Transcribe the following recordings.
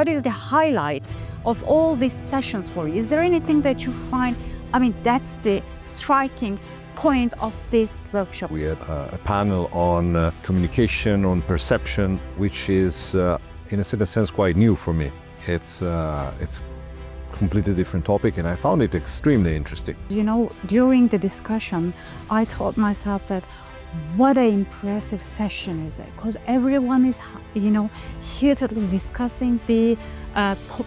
what is the highlight of all these sessions for you? Is there anything that you find, that's the striking point of this workshop? We had a panel on communication, on perception, which is, in a certain sense, quite new for me. It's completely different topic, and I found it extremely interesting. During the discussion, I thought myself that what an impressive session is it, because everyone is, heatedly discussing the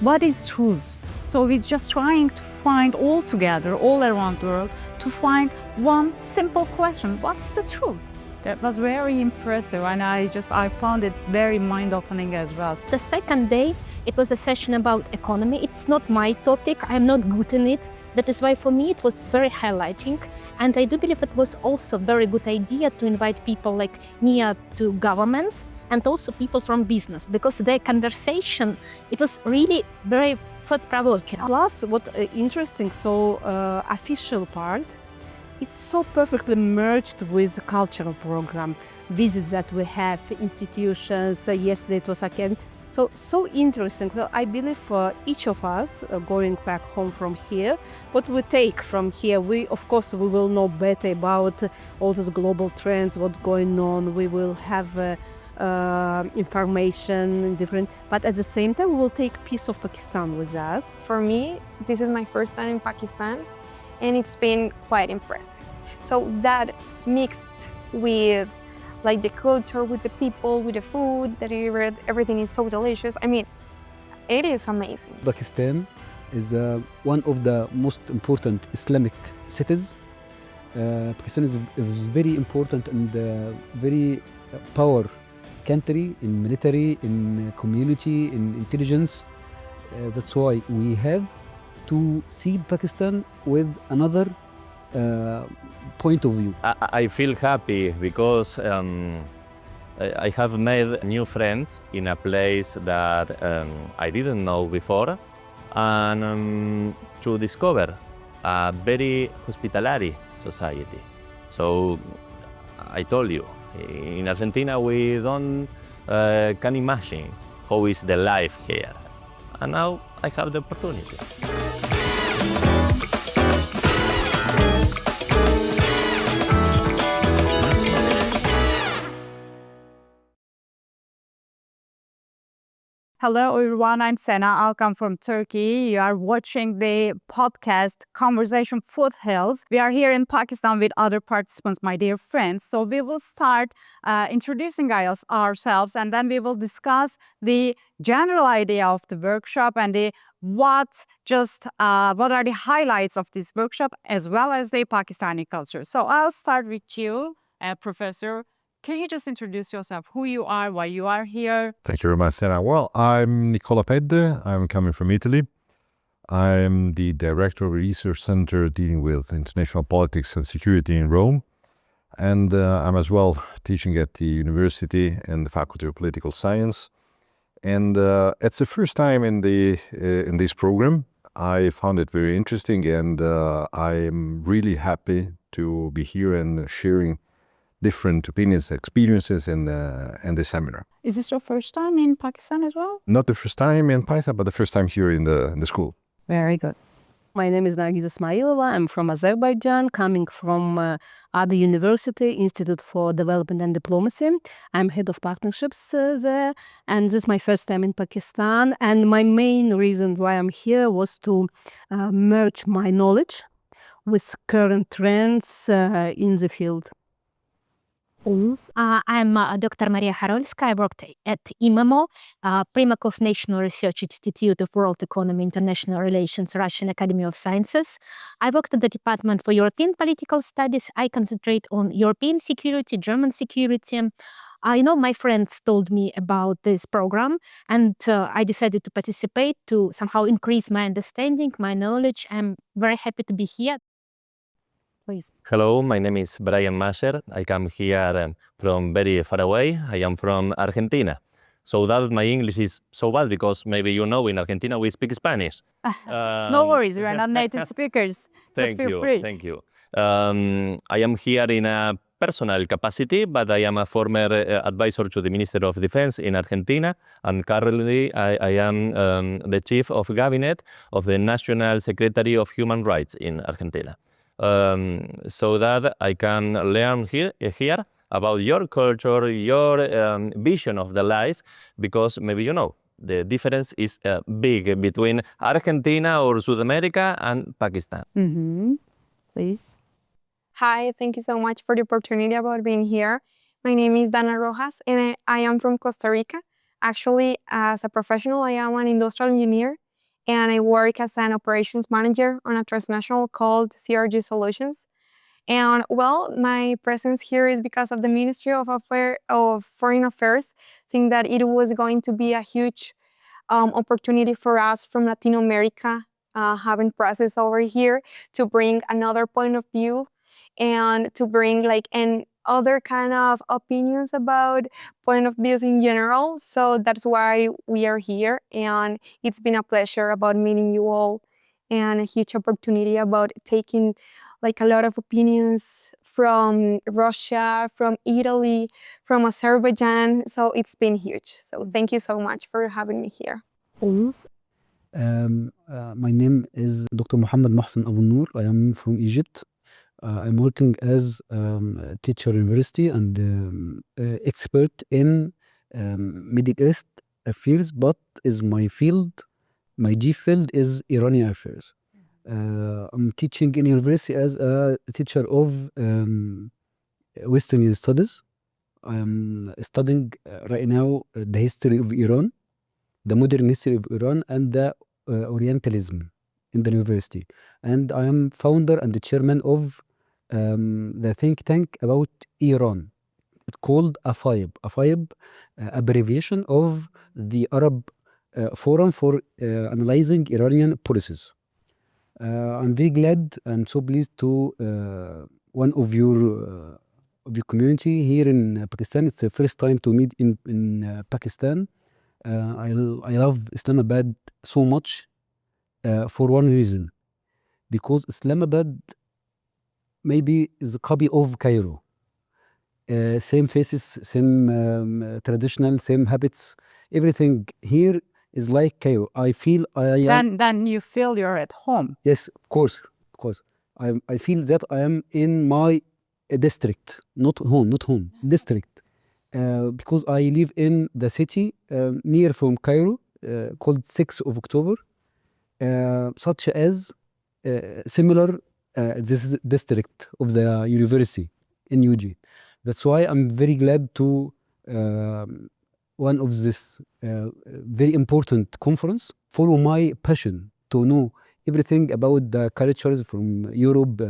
what is truth. So we're just trying to find all together, all around the world, to find one simple question: what's the truth? That was very impressive, and I found it very mind-opening as well. The second day, it was a session about economy. It's not my topic, I'm not good in it. That is why for me it was very highlighting. And I do believe it was also a very good idea to invite people like near to governments and also people from business, because their conversation, it was really very thought-provoking. Plus, what interesting, official part, it's so perfectly merged with the cultural program, visits that we have, institutions, yesterday it was again. So interesting. Well, I believe for each of us going back home from here, what we take from here, of course we will know better about all these global trends, what's going on. We will have information different, but at the same time we will take a piece of Pakistan with us. For me, this is my first time in Pakistan, and it's been quite impressive. So that mixed with the culture, with the people, with the food, everything is so delicious. It is amazing. Pakistan is one of the most important Islamic cities. Pakistan is very important and very power country in military, in community, in intelligence. That's why we have to see Pakistan with another point of view. I feel happy because I have made new friends in a place that I didn't know before, and to discover a very hospitality society. So I told you, in Argentina we don't can imagine how is the life here, and now I have the opportunity. Hello everyone, I'm Sena. I'll come from Turkey. You are watching the podcast Conversation Foothills. We are here in Pakistan with other participants, my dear friends. So we will start introducing ourselves, and then we will discuss the general idea of the workshop and what are the highlights of this workshop, as well as the Pakistani culture. So I'll start with you, Professor. Can you just introduce yourself, who you are, why you are here? Thank you very much, Sena. Well, I'm Nicola Pedde. I'm coming from Italy. I'm the director of a research center dealing with international politics and security in Rome. And I'm as well teaching at the university and the Faculty of Political Science. And it's the first time in this program. I found it very interesting, and I'm really happy to be here and sharing different opinions, experiences in the seminar. Is this your first time in Pakistan as well? Not the first time in Pakistan, but the first time here in the school. Very good. My name is Nargiz Ismailova. I'm from Azerbaijan, coming from other university, Institute for Development and Diplomacy. I'm head of partnerships there, and this is my first time in Pakistan. And my main reason why I'm here was to merge my knowledge with current trends in the field. I'm Dr. Maria Harolska. I worked at IMAMO, Primakov National Research Institute of World Economy, International Relations, Russian Academy of Sciences. I worked at the Department for European Political Studies. I concentrate on European security, German security. My friends told me about this program, and I decided to participate to somehow increase my understanding, my knowledge. I'm very happy to be here. Please. Hello, my name is Brian Masher. I come here from very far away. I am from Argentina. So that my English is so bad because maybe in Argentina we speak Spanish. No worries, we are not native speakers. Just feel free. Thank you. I am here in a personal capacity, but I am a former advisor to the Minister of Defense in Argentina, and currently I am the chief of cabinet of the National Secretary of Human Rights in Argentina. So that I can learn here about your culture, your vision of the life, because maybe you know, the difference is big between Argentina or South America and Pakistan. Please. Hi, thank you so much for the opportunity about being here. My name is Dana Rojas and I am from Costa Rica. Actually, as a professional, I am an industrial engineer and I work as an operations manager on a transnational called CRG Solutions. And well, my presence here is because of the Ministry of Foreign Affairs. Think that it was going to be a huge opportunity for us from Latin America having presence over here to bring another point of view and to bring like other kind of opinions about point of views in general. So that's why we are here, and it's been a pleasure about meeting you all and a huge opportunity about taking like a lot of opinions from Russia, from Italy, from Azerbaijan. So it's been huge. So thank you so much for having me here. My name is Dr. Muhammad Mohsen Abu Noor. I am from Egypt. I'm working as teacher university and expert in Middle East affairs, but is my field, my G field is Iranian affairs. I'm teaching in university as a teacher of Western studies. I'm studying right now the history of Iran, the modern history of Iran, and the Orientalism in the university. And I am founder and the chairman of the think tank about Iran. It's called AFIB. AFIB, abbreviation of the Arab Forum for Analyzing Iranian Policies. I'm very glad and so pleased to one of your community here in Pakistan. It's the first time to meet in Pakistan. I love Islamabad so much for one reason, because Islamabad maybe is a copy of Cairo. Same faces, same traditional, same habits. Everything here is like Cairo. I feel I am. Then you feel you're at home. Yes, of course. I feel that I am in my district, not home, district. Because I live in the city near from Cairo, called 6th of October, such as similar this district of the university in UG. That's why I'm very glad to one of this very important conference, follow my passion to know everything about the cultures from Europe,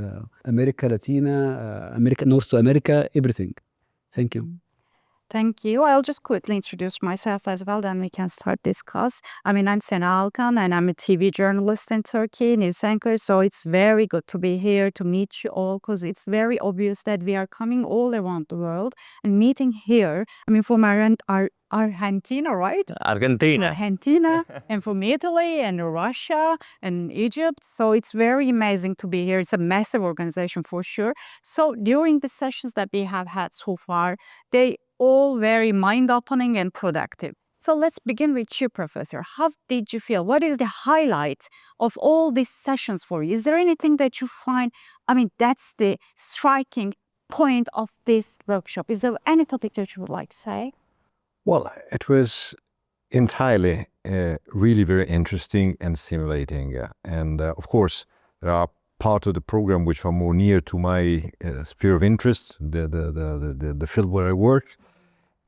America, Latina, America, North America, everything. Thank you. Thank you. I'll just quickly introduce myself as well, then we can start discuss. I'm Sena Alkan and I'm a TV journalist in Turkey, news anchor. So it's very good to be here to meet you all, because it's very obvious that we are coming all around the world and meeting here. From Argentina, right? Argentina, and from Italy and Russia and Egypt. So it's very amazing to be here. It's a massive organization for sure. So during the sessions that we have had so far, they all very mind-opening and productive. So let's begin with you, Professor. How did you feel? What is the highlight of all these sessions for you? Is there anything that you find, that's the striking point of this workshop? Is there any topic that you would like to say? Well, it was entirely really very interesting and stimulating. And of course, there are parts of the program which are more near to my sphere of interest, the field where I work.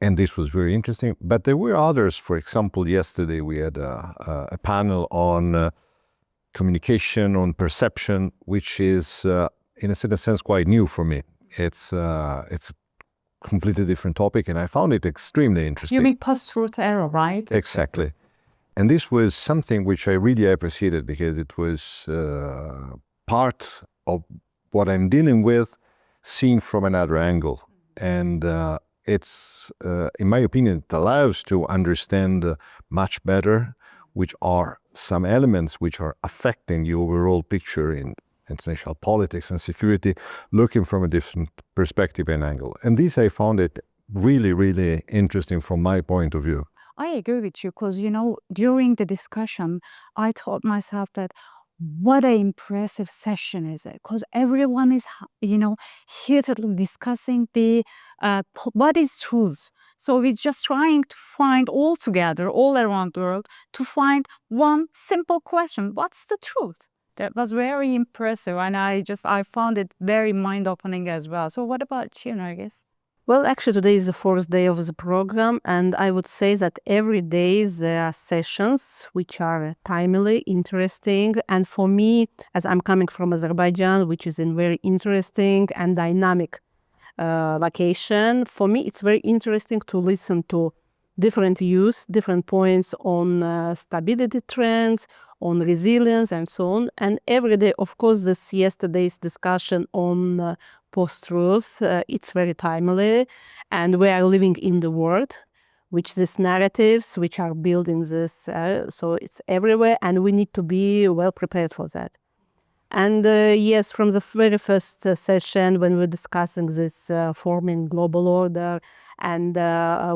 And this was very interesting. But there were others. For example, yesterday we had a panel on communication, on perception, which is, in a certain sense, quite new for me. It's a completely different topic, and I found it extremely interesting. You mean post-truth error, right? Exactly. And this was something which I really appreciated, because it was part of what I'm dealing with, seen from another angle. And it's, in my opinion, it allows to understand much better which are some elements which are affecting the overall picture in international politics and security, looking from a different perspective and angle. And this I found it really, really interesting from my point of view. I agree with you because, during the discussion, I thought myself that what an impressive session is it? Because everyone is, heatedly discussing the what is truth. So we're just trying to find all together, all around the world, to find one simple question: what's the truth? That was very impressive, and I found it very mind-opening as well. So what about you, Nargis? Well, actually, today is the fourth day of the program, and I would say that every day there are sessions which are timely, interesting. And for me, as I'm coming from Azerbaijan, which is in very interesting and dynamic location, for me, it's very interesting to listen to different views, different points on stability trends, on resilience, and so on. And every day, of course, this yesterday's discussion on post-truth, it's very timely, and we are living in the world which these narratives which are building this, so it's everywhere, and we need to be well prepared for that. And yes, from the very first session when we're discussing this forming global order and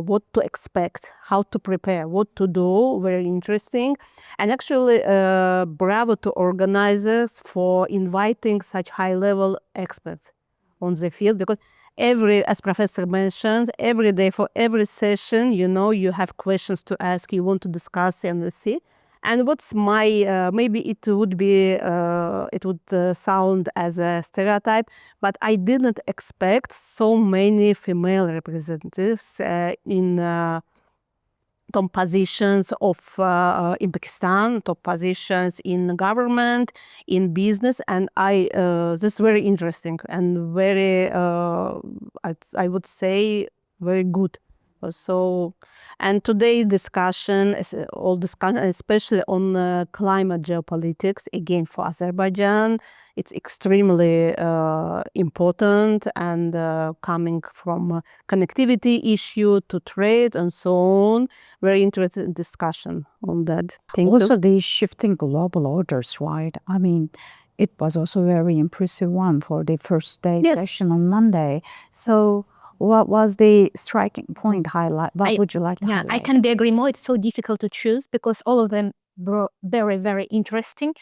what to expect, how to prepare, what to do, very interesting. And actually, bravo to organizers for inviting such high-level experts on the field, because as Professor mentioned, every day for every session, you have questions to ask, you want to discuss and see. And what's my, maybe it would sound as a stereotype, but I didn't expect so many female representatives in top positions in Pakistan, top positions in government, in business, and this is very interesting and very, I would say, very good. So, and today's discussion is especially on climate geopolitics, again for Azerbaijan. It's extremely important, and coming from connectivity issue to trade and so on. Very interesting discussion on that. Also, the shifting global orders, right? I mean, it was also a very impressive one for the first day session on Monday. So what was the striking point highlight? What would you like to highlight? I can be agree more. It's so difficult to choose because all of them were very, very interesting.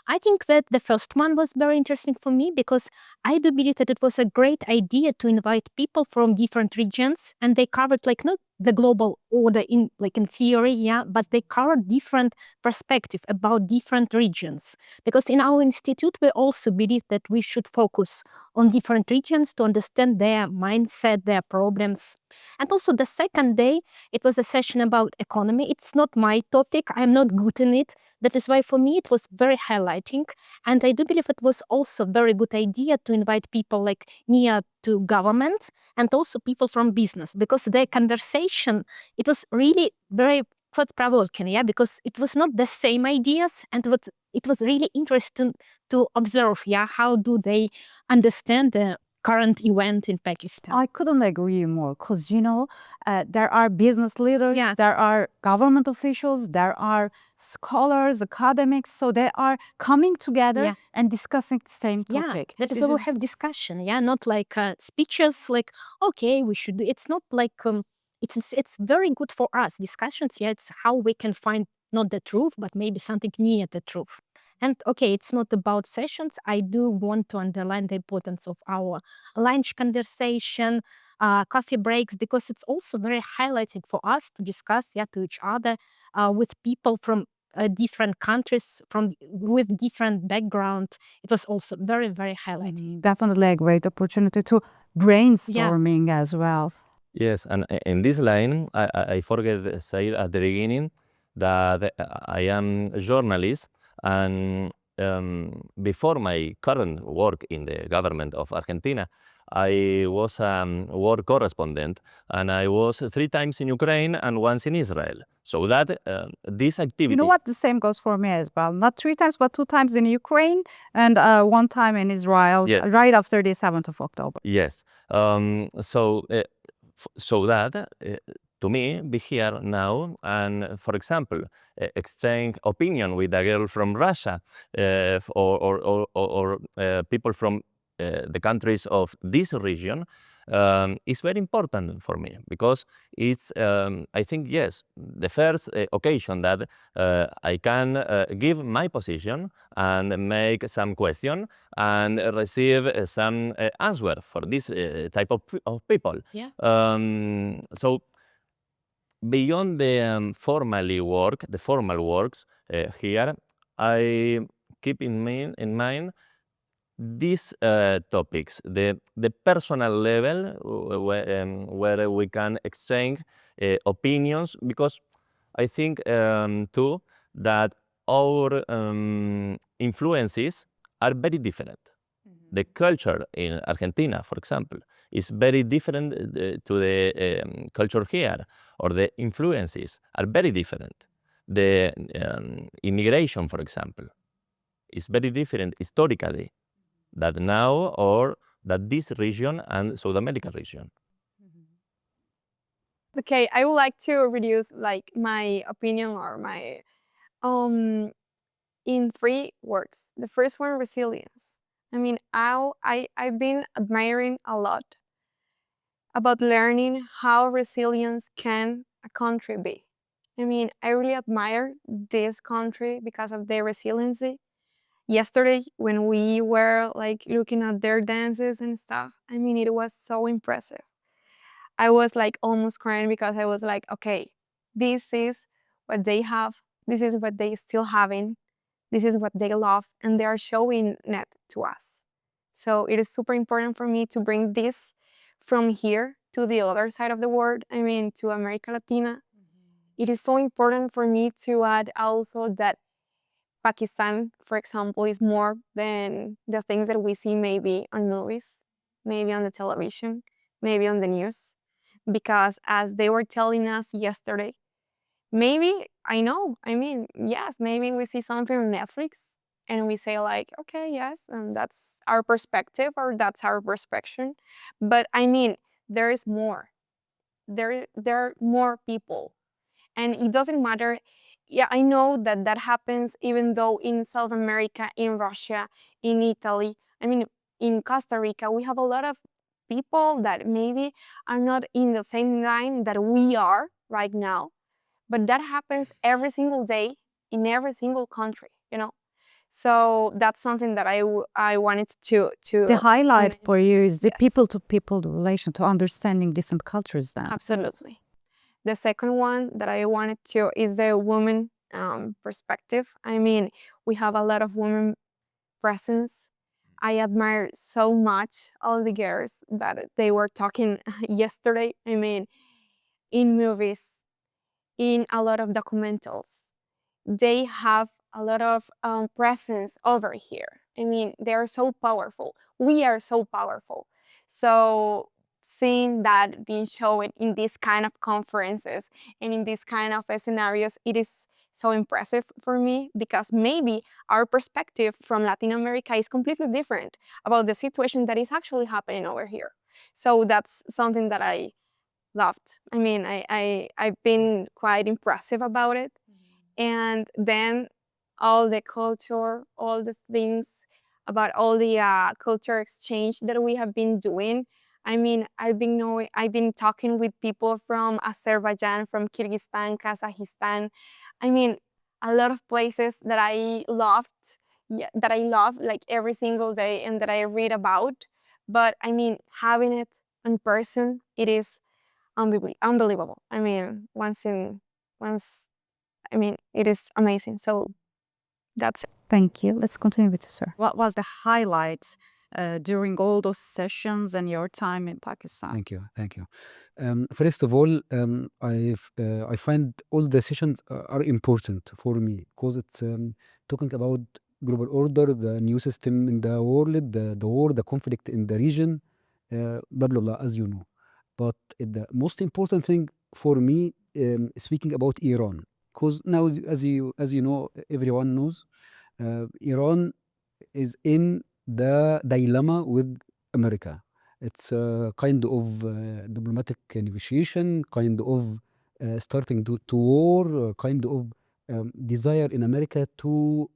I think that the first one was very interesting for me because I do believe that it was a great idea to invite people from different regions, and they covered not the global order in theory, but they covered different perspective about different regions. Because in our institute, we also believe that we should focus on different regions to understand their mindset, their problems. And also the second day, it was a session about economy. It's not my topic. I'm not good in it. That is why for me it was very highlighting. And I do believe it was also a very good idea to invite people near to government and also people from business, because their conversation, it was really very thought-provoking, because it was not the same ideas, and it was really interesting to observe, how do they understand the current event in Pakistan. I couldn't agree more because, there are business leaders, there are government officials, there are scholars, academics, so they are coming together and discussing the same topic. That is why we have discussion, not speeches, okay, we should do. It's not it's very good for us, discussions, it's how we can find not the truth, but maybe something near the truth. And okay, it's not about sessions. I do want to underline the importance of our lunch conversation, coffee breaks, because it's also very highlighting for us to discuss to each other with people from different countries, with different background. It was also very, very highlighting. Definitely a great opportunity to brainstorming as well. Yes, and in this line, I forget to say at the beginning that I am a journalist, and before my current work in the government of Argentina, I was a war correspondent, and I was 3 times in Ukraine and once in Israel. So that this activity... You know what? The same goes for me as well. Not 3 times, but 2 times in Ukraine and 1 time in Israel, right after the 7th of October. Yes. So that to me be here now and, for example, exchange opinion with a girl from Russia or people from the countries of this region is very important for me because it's, I think, yes, the first occasion that I can give my position and make some question and receive some answer for this type of people. Yeah. So beyond the the formal works here, I keep in mind these topics, the personal level where we can exchange opinions, because I think too that our influences are very different. The culture in Argentina, for example, is very different to the culture here, or the influences are very different. The immigration, for example, is very different historically that now or that this region and South America region. Okay, I would like to reduce like my opinion or my in 3 words. The first one, resilience. I mean, I've been admiring a lot about learning how resilient can a country be. I mean, I really admire this country because of their resiliency. Yesterday, when we were like looking at their dances and stuff, I mean, it was so impressive. I was like almost crying because I was like, okay, this is what they have, this is what they still having, this is what they love, and they are showing it to us. So it is super important for me to bring this from here to the other side of the world, I mean, to America Latina. It is so important for me to add also that Pakistan, for example, is more than the things that we see maybe on movies, maybe on the television, maybe on the news. Because as they were telling us yesterday, maybe, I know, I mean, yes, maybe we see something on Netflix and we say like, okay, yes, that's our perspective or that's our perspective. But I mean, there is more. There are more people. And it doesn't matter. Yeah, I know that that happens even though in South America, in Russia, in Italy, I mean, in Costa Rica, we have a lot of people that maybe are not in the same line that we are right now. But that happens every single day in every single country, you know? So that's something that I wanted to The highlight for you is the Yes. people-to-people relation, to understanding different cultures then. Absolutely. The second one that I wanted to is the woman perspective. I mean, we have a lot of women presence. I admire so much all the girls that they were talking yesterday. I mean, in movies, in a lot of documentals, they have a lot of presence over here. I mean, they are so powerful. We are so powerful. So seeing that being shown in these kind of conferences and in these kind of scenarios, it is so impressive for me because maybe our perspective from Latin America is completely different about the situation that is actually happening over here. So that's something that I loved. I mean, I've been quite impressive about it. And then all the culture, all the things about all the culture exchange that we have been doing. I mean, I've been talking with people from Azerbaijan, from Kyrgyzstan, Kazakhstan. I mean, a lot of places that I loved, that I love like every single day and that I read about. But I mean, having it in person, it is unbelievable. I mean, I mean, it is amazing. So that's it. Thank you. Let's continue with you, sir. What was the highlight during all those sessions and your time in Pakistan? Thank you, thank you. First of all, I find all the sessions are important for me because it's talking about global order, the new system in the world, the war, the conflict in the region, blah blah blah, as you know. But the most important thing for me, speaking about Iran, because now, as you know, everyone knows, Iran is in the dilemma with America. It's a kind of diplomatic negotiation, kind of starting to war, kind of desire in America to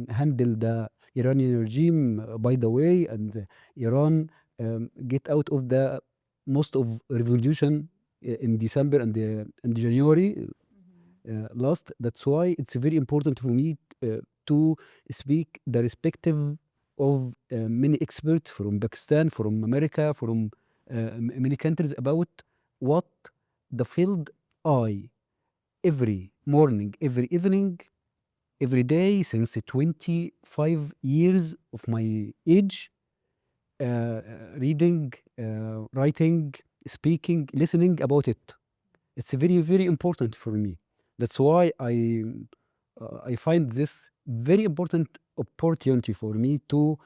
handle the Iranian regime, by the way, and Iran get out of the most of revolution in December and January last. That's why it's very important for me to speak the respective of many experts from Pakistan, from America, from many countries about what the field I every morning, every evening, every day since 25 years of my age, reading, writing, speaking, listening about it. It's very, very important for me. That's why I find this very important opportunity for me to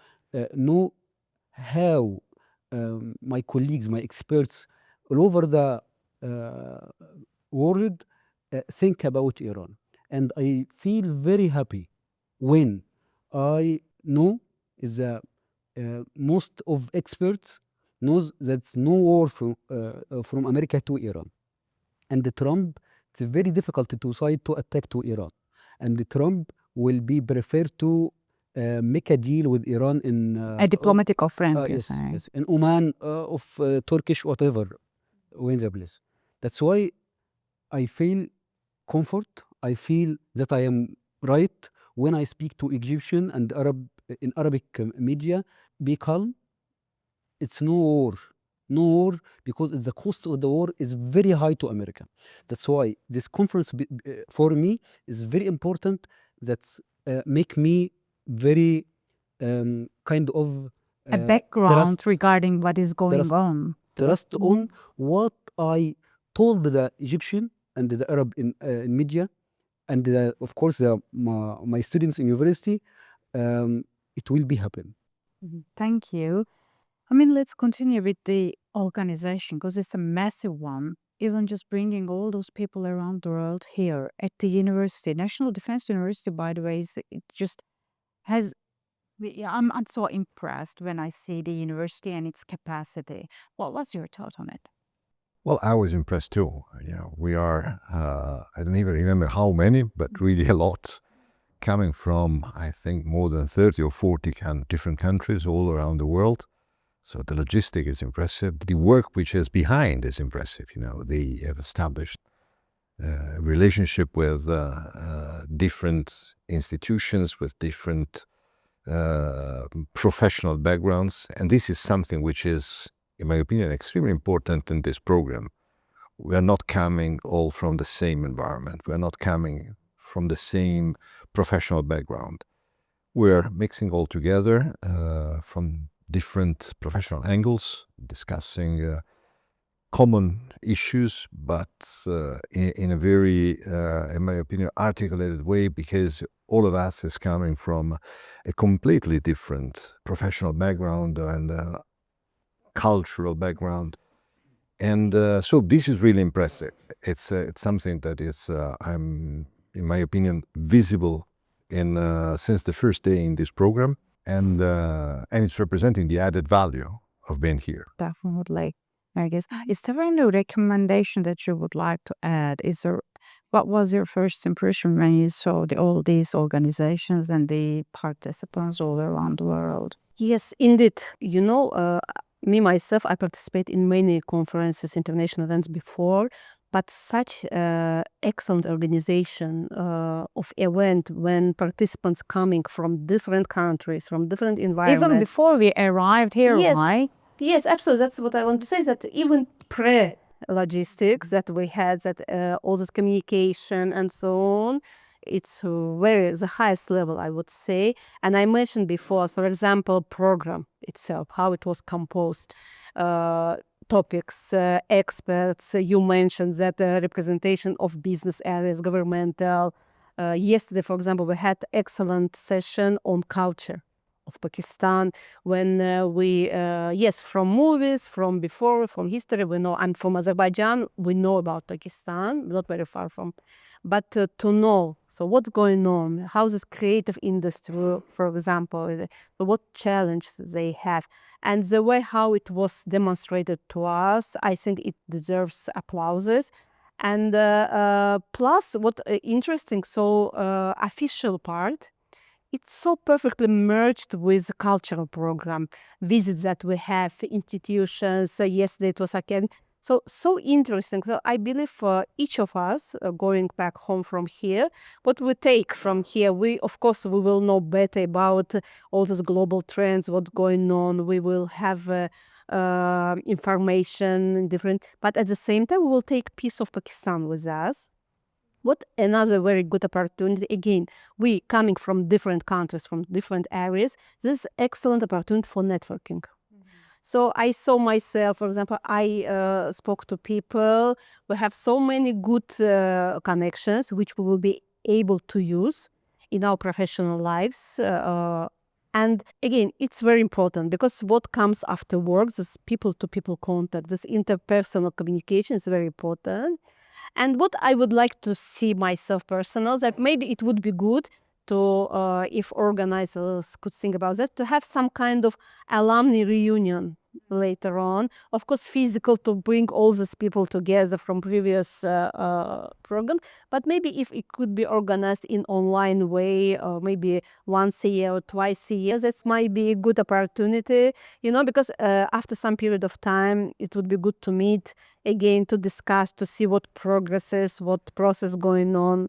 know how my colleagues, my experts all over the world think about Iran. And I feel very happy when I know the most of experts knows that's no war from America to Iran. And Trump, it's very difficult to decide to attack to Iran. And Trump will be preferred to make a deal with Iran in A diplomatic or friend, you're yes, saying. yes, in Oman of Turkish whatever, when the place. That's why I feel comfort. I feel that I am right when I speak to Egyptian and Arab in Arabic media. Be calm. It's no war. No war because the cost of the war is very high to America. That's why this conference for me is very important. That make me very kind of A background trust, regarding what is going trust, on. trust on what I told the Egyptian and the Arab in media, and of course my students in university. It will be happen. Thank you. I mean, let's continue with the organization because it's a massive one. Even just bringing all those people around the world here at the university, National Defense University, by the way, it just has. I'm so impressed when I see the university and its capacity. What was your thought on it? Well, I was impressed too. We are, I don't even remember how many, but really a lot, coming from, I think, more than 30 or 40 different countries all around the world. So the logistic is impressive. The work which is behind is impressive. They have established a relationship with different institutions, with different professional backgrounds. And this is something which is, in my opinion, extremely important in this program. We are not coming all from the same environment. We are not coming from the same professional background. We're mixing all together from different professional angles, discussing common issues, but in a very, in my opinion, articulated way, because all of us is coming from a completely different professional background and cultural background. And so this is really impressive. It's something that is, I'm, in my opinion, visible since the first day in this program. And it's representing the added value of being here. Definitely, I guess. Is there any recommendation that you would like to add? What was your first impression when you saw all these organizations and the participants all around the world? Yes, indeed. Me myself, I participate in many conferences, international events before, but such excellent organization of event when participants coming from different countries, from different environments. Even before we arrived here, Yes. right? Yes, absolutely. That's what I want to say, that even pre-logistics that we had, that all this communication and so on, it's the highest level, I would say. And I mentioned before, for example, program itself, how it was composed, topics, experts. You mentioned that representation of business areas, governmental. Yesterday, for example, we had excellent session on culture of Pakistan, when from movies, from before, from history, we know, and from Azerbaijan, we know about Pakistan, not very far from, but to know, so what's going on, how this creative industry, for example, what challenges they have, and the way how it was demonstrated to us, I think it deserves applauses. And plus, what interesting, so official part, it's so perfectly merged with the cultural program, visits that we have, institutions. Yesterday it was again. So interesting. So I believe for each of us going back home from here, what we take from here, we of course we will know better about all these global trends, what's going on. We will have information different, but at the same time we will take piece of Pakistan with us. What another very good opportunity, again, we coming from different countries, from different areas, this is excellent opportunity for networking. So I saw myself, for example, I spoke to people. We have so many good connections which we will be able to use in our professional lives. And again, it's very important because what comes after work, this people-to-people contact, this interpersonal communication is very important. And what I would like to see myself personal, that maybe it would be good to, if organizers could think about that, to have some kind of alumni reunion later on. Of course, physical to bring all these people together from previous program, but maybe if it could be organized in online way, or maybe once a year or twice a year, that might be a good opportunity, because after some period of time, it would be good to meet again, to discuss, to see what progresses, what process going on.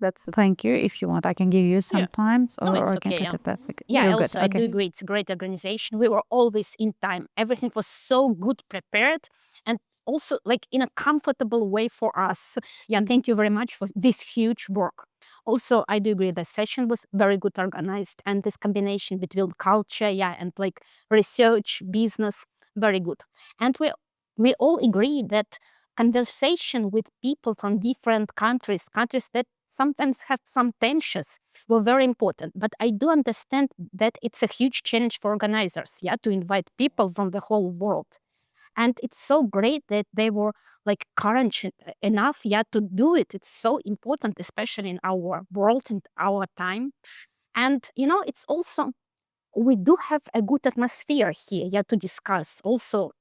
That's it. Thank you. If you want, I can give you some time. No, it's Or I can okay, cut it perfect. Yeah, You're also good. I do agree. It's a great organization. We were always in time. Everything was so good prepared and also like in a comfortable way for us. So, yeah, thank you very much for this huge work. Also, I do agree the session was very good organized and this combination between culture, and like research, business, very good. And we all agree that conversation with people from different countries that sometimes have some tensions, were very important. But I do understand that it's a huge challenge for organizers, to invite people from the whole world. And it's so great that they were like courage enough, to do it. It's so important, especially in our world and our time. And, it's also, we do have a good atmosphere here, to discuss. Also,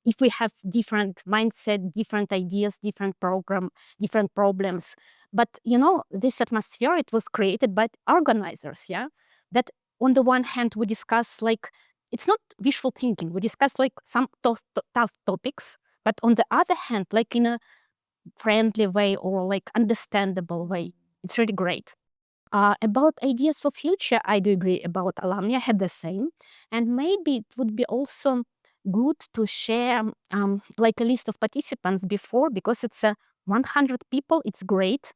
if we have different mindset, different ideas, different program, different problems. But, this atmosphere, it was created by organizers, that on the one hand, we discuss like, it's not wishful thinking. We discuss like some tough topics, but on the other hand, like in a friendly way or like understandable way. It's really great. About ideas for future, I do agree about alumni. I had the same. And maybe it would be also good to share like a list of participants before, because it's 100 people. It's great.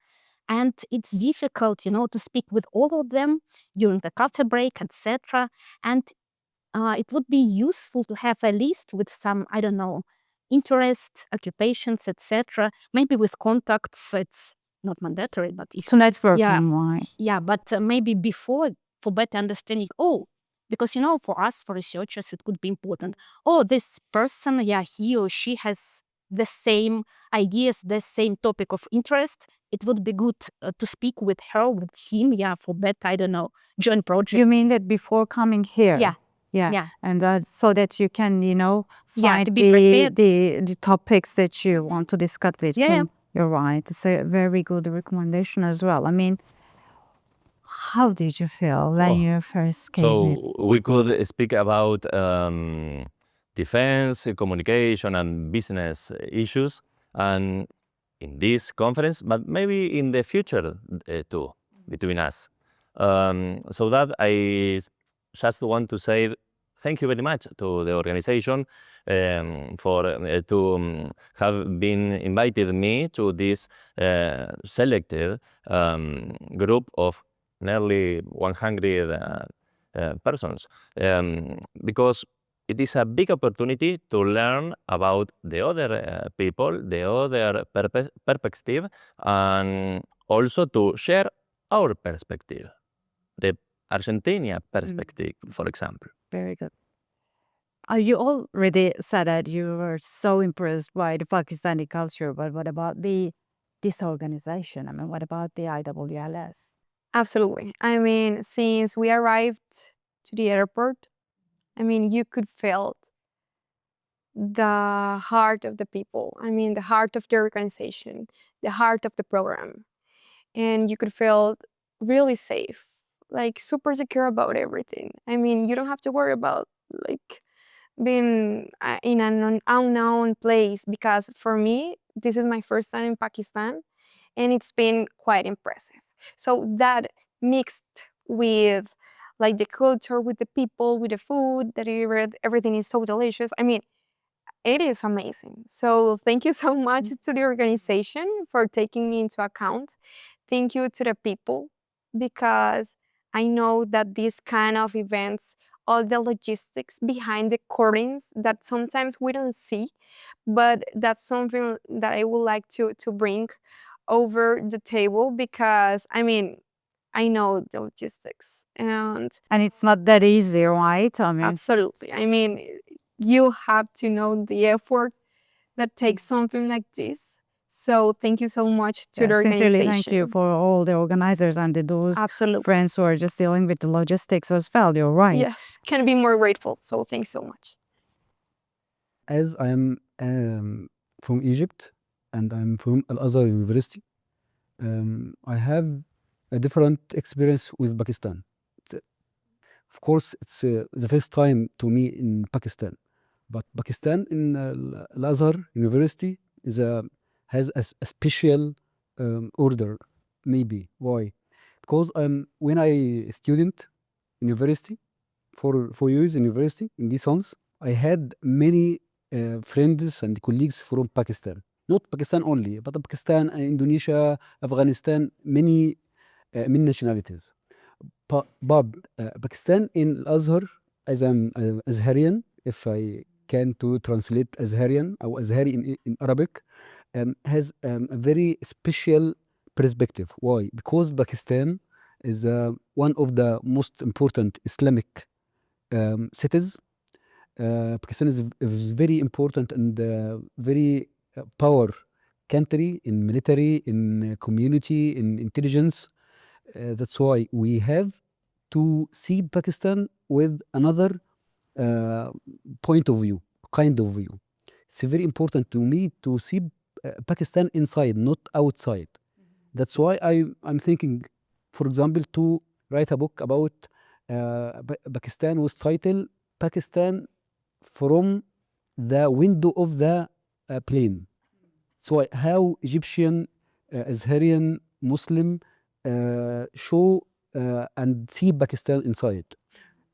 And it's difficult, to speak with all of them during the coffee break, etc. And it would be useful to have a list with some, I don't know, interests, occupations, etc. Maybe with contacts. It's not mandatory, but if So networking wise. but maybe before, for better understanding, because for us, for researchers, it could be important. This person, he or she has the same ideas, the same topic of interest. It would be good to speak with her, with him, for better, I don't know, joint project. You mean that before coming here? Yeah. Yeah. And so that you can, find to be prepared. the topics that you want to discuss with Yeah. him. You're right. It's a very good recommendation as well. I mean, how did you feel when you first came in? So we could speak about defense, communication, and business issues, and in this conference, but maybe in the future too, between us. So that I just want to say thank you very much to the organization for to have been invited me to this selected group of nearly 100 persons, because it is a big opportunity to learn about the other people, the other perspective, and also to share our perspective, the Argentina perspective, for example. Very good. You already said that you were so impressed by the Pakistani culture, but what about this organization? I mean, what about the IWLS? Absolutely. I mean, since we arrived to the airport, I mean, you could feel the heart of the people. I mean, the heart of the organization, the heart of the program. And you could feel really safe, like super secure about everything. I mean, you don't have to worry about like being in an unknown place, because for me, this is my first time in Pakistan and it's been quite impressive. So that mixed with like the culture, with the people, with the food, that everything is so delicious. I mean, it is amazing. So thank you so much to the organization for taking me into account. Thank you to the people, because I know that these kind of events, all the logistics behind the curtains that sometimes we don't see, but that's something that I would like to bring over the table, because I mean, I know the logistics and And it's not that easy, right? I mean, absolutely. I mean, you have to know the effort that takes something like this. So thank you so much to yeah, the sincerely organization. thank you for all the organizers and those Absolutely. friends who are just dealing with the logistics as well. You're right. Yes, can be more grateful. So thanks so much. As I am from Egypt and I'm from Al Azhar University, I have a different experience with Pakistan. Of course, it's the first time to me in Pakistan, but Pakistan in Al Azhar University has a special order. Maybe why? Because when I student university for 4 years in university in Lisans, I had many friends and colleagues from Pakistan. Not Pakistan only, but Pakistan, Indonesia, Afghanistan, many nationalities. But Pakistan in Al-Azhar, as I'm Azharian, if I can to translate Azharian or Azhari in Arabic, has a very special perspective. Why? Because Pakistan is one of the most important Islamic cities. Pakistan is very important and very power country in military, in community, in intelligence. That's why we have to see Pakistan with another uh, point of view, kind of view. It's very important to me to see Pakistan inside, not outside. That's why I'm thinking, for example, to write a book about Pakistan with title Pakistan from the window of the plane. So how Egyptian, Azharian, Muslim show and see Pakistan inside.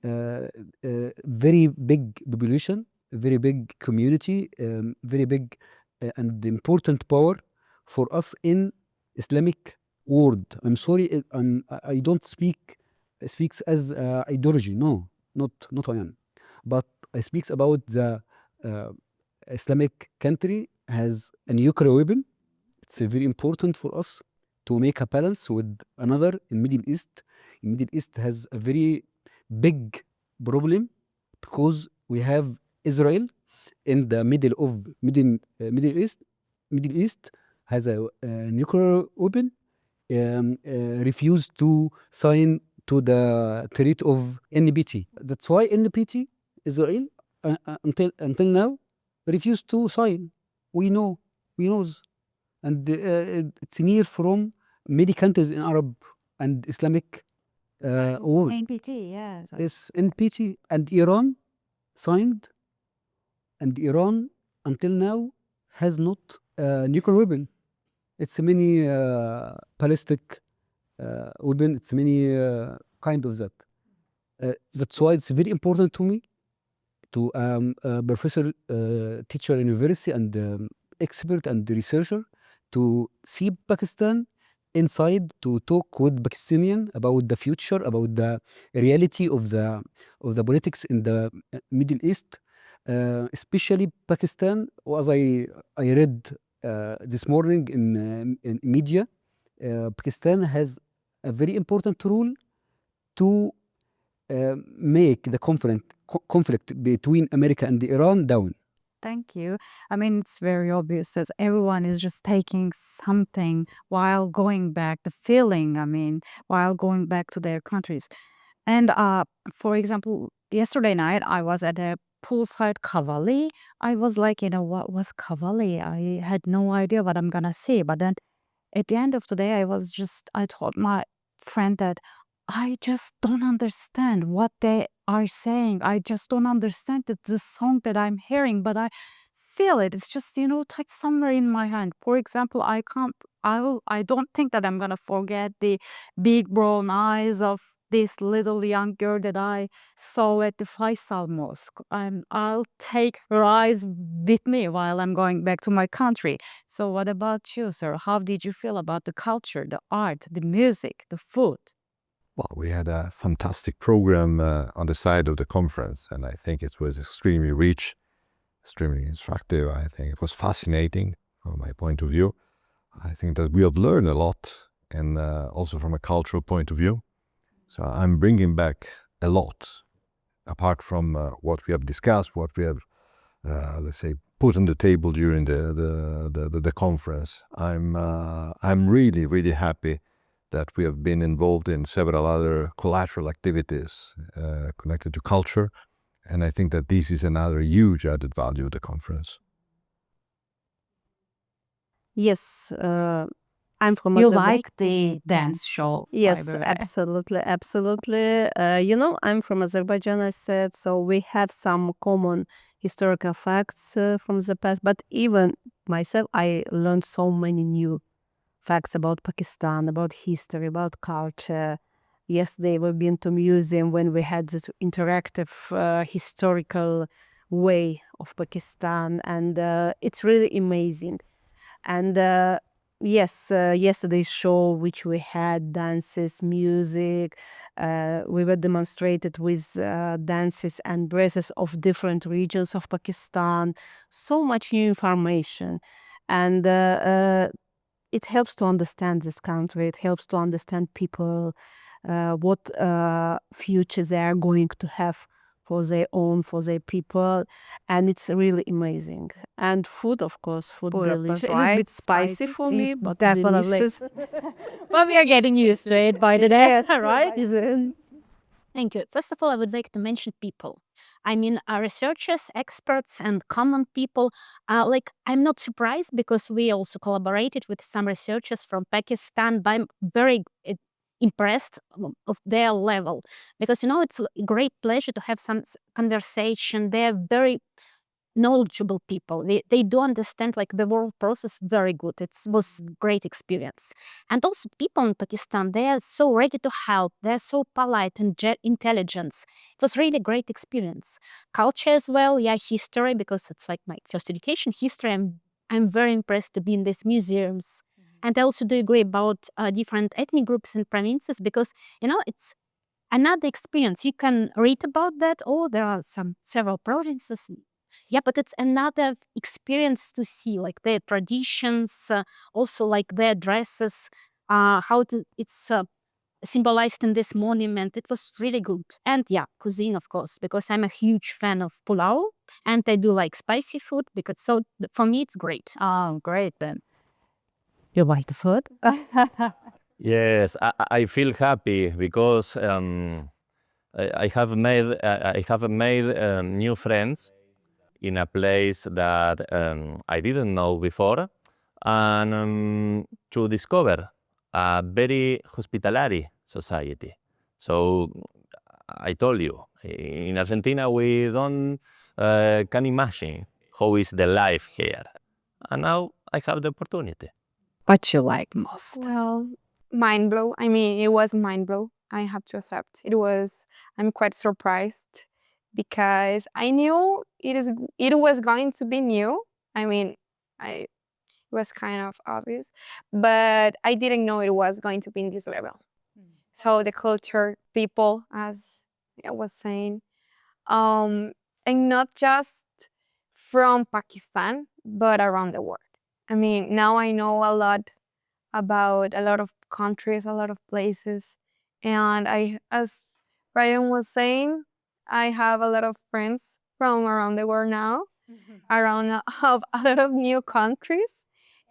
Very big population, very big community, very big and important power for us in Islamic world. I'm sorry, I don't speaks as ideology. No, not I am, but I speaks about the uh, Islamic country has a nuclear weapon. It's very important for us to make a balance with another in Middle East. In Middle East has a very big problem because we have Israel in the middle of Middle East. Middle East has a nuclear weapon. Refused to sign to the treaty of NPT. That's why NPT Israel until now refused to sign. We know, we knows, and it's near from many countries in Arab and Islamic world. NPT, yes. Yes, NPT and Iran signed, and Iran until now has not nuclear weapon. It's a many ballistic weapon. It's many kind of that. That's why it's very important to me to professor, teacher in university and expert and researcher to see Pakistan inside to talk with Pakistanian about the future, about the reality of the politics in the Middle East, especially Pakistan. As I read this morning in media, Pakistan has a very important role to make the conflict between America and Iran down. Thank you. I mean, it's very obvious that everyone is just taking something while going back, the feeling, I mean, while going back to their countries. And for example, yesterday night I was at a poolside kavali. I was like, what was kavali? I had no idea what I'm gonna see. But then at the end of the day, I told my friend that I just don't understand what they are saying. I just don't understand the song that I'm hearing, but I feel it. It's just, it's like somewhere in my hand. For example, I don't think that I'm gonna forget the big brown eyes of this little young girl that I saw at the Faisal Mosque. I'll take her eyes with me while I'm going back to my country. So what about you, sir? How did you feel about the culture, the art, the music, the food? Well, we had a fantastic program on the side of the conference, and I think it was extremely rich, extremely instructive. I think it was fascinating from my point of view. I think that we have learned a lot, and also from a cultural point of view. So I'm bringing back a lot, apart from what we have discussed, what we have, let's say, put on the table during the conference. I'm really, really happy that we have been involved in several other collateral activities connected to culture. And I think that this is another huge added value of the conference. Yes, I'm from You Azerbaijan. like the dance show? by Yes, the way. absolutely, absolutely. I'm from Azerbaijan, I said, so we have some common historical facts from the past. But even myself, I learned so many new facts about Pakistan, about history, about culture. Yesterday we've been to museum when we had this interactive historical way of Pakistan, and it's really amazing. And yes, yesterday's show, which we had dances, music, we were demonstrated with dances and dresses of different regions of Pakistan. So much new information, and it helps to understand this country. It helps to understand people, what future they are going to have for their people, and it's really amazing. And food, of course, food delicious. A little right? bit spicy Spicy. for me, but Definitely. delicious. But we are getting used to it by the day, right? Thank you. First of all, I would like to mention people. I mean, researchers, experts, and common people. I'm not surprised because we also collaborated with some researchers from Pakistan, but I'm very impressed of their level because, it's a great pleasure to have some conversation. They're very knowledgeable people. They do understand the world process very good. It was great experience. And also people in Pakistan, they are so ready to help. They're so polite and intelligent. It was really great experience. Culture as well, yeah, history, because it's like my first education, history. I'm very impressed to be in these museums. And I also do agree about different ethnic groups and provinces because, it's another experience. You can read about that. Oh, there are several provinces. Yeah, but it's another experience to see their traditions, also their dresses, it's symbolized in this monument. It was really good. And yeah, cuisine, of course, because I'm a huge fan of pulao and I do like spicy food for me it's great. Oh, great then. You like the food? Yes, I feel happy because I have made new friends in a place that I didn't know before, and to discover a very hospitality society. So I told you, in Argentina we don't can imagine how is the life here, and now I have the opportunity. What you like most? Well, mind blow. I mean, it was mind blow. I have to accept. I'm quite surprised because I knew it was going to be new. I mean, it was kind of obvious, but I didn't know it was going to be in this level. So the culture, people, as I was saying, and not just from Pakistan, but around the world. I mean, now I know a lot about a lot of countries, a lot of places. And as Brian was saying, I have a lot of friends from around the world now, around of a lot of new countries,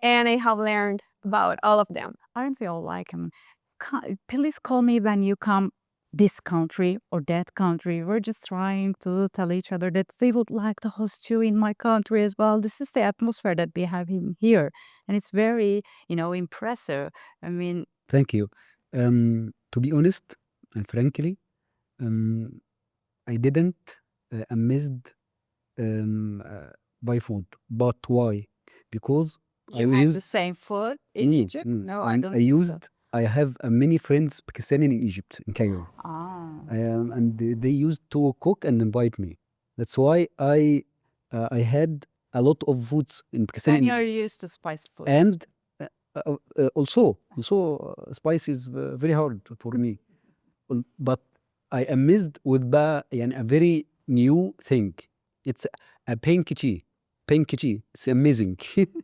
and I have learned about all of them. Aren't we all like him? Please call me when you come this country or that country. We're just trying to tell each other that we would like to host you in my country as well. This is the atmosphere that we have in here. And it's very, impressive. I mean, Thank you. To be honest and frankly, I didn't amazed by food. But why? Because I you have the used same food in Egypt? No, I and don't I think used. so. I have many friends Pakistani in Egypt, in Cairo, Ah. and they used to cook and invite me. That's why I had a lot of foods in Pakistan. And you're used to spicy food. And also spice is very hard for me. But I amazed with a very new thing. It's a pinkichi. It's amazing.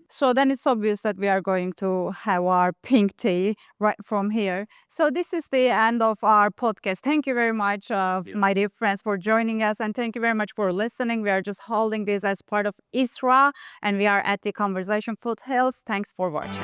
So then it's obvious that we are going to have our pink tea right from here. So this is the end of our podcast. Thank you very much, my dear friends, for joining us. And thank you very much for listening. We are just holding this as part of ISRA, and we are at the Conversation Foothills. Thanks for watching.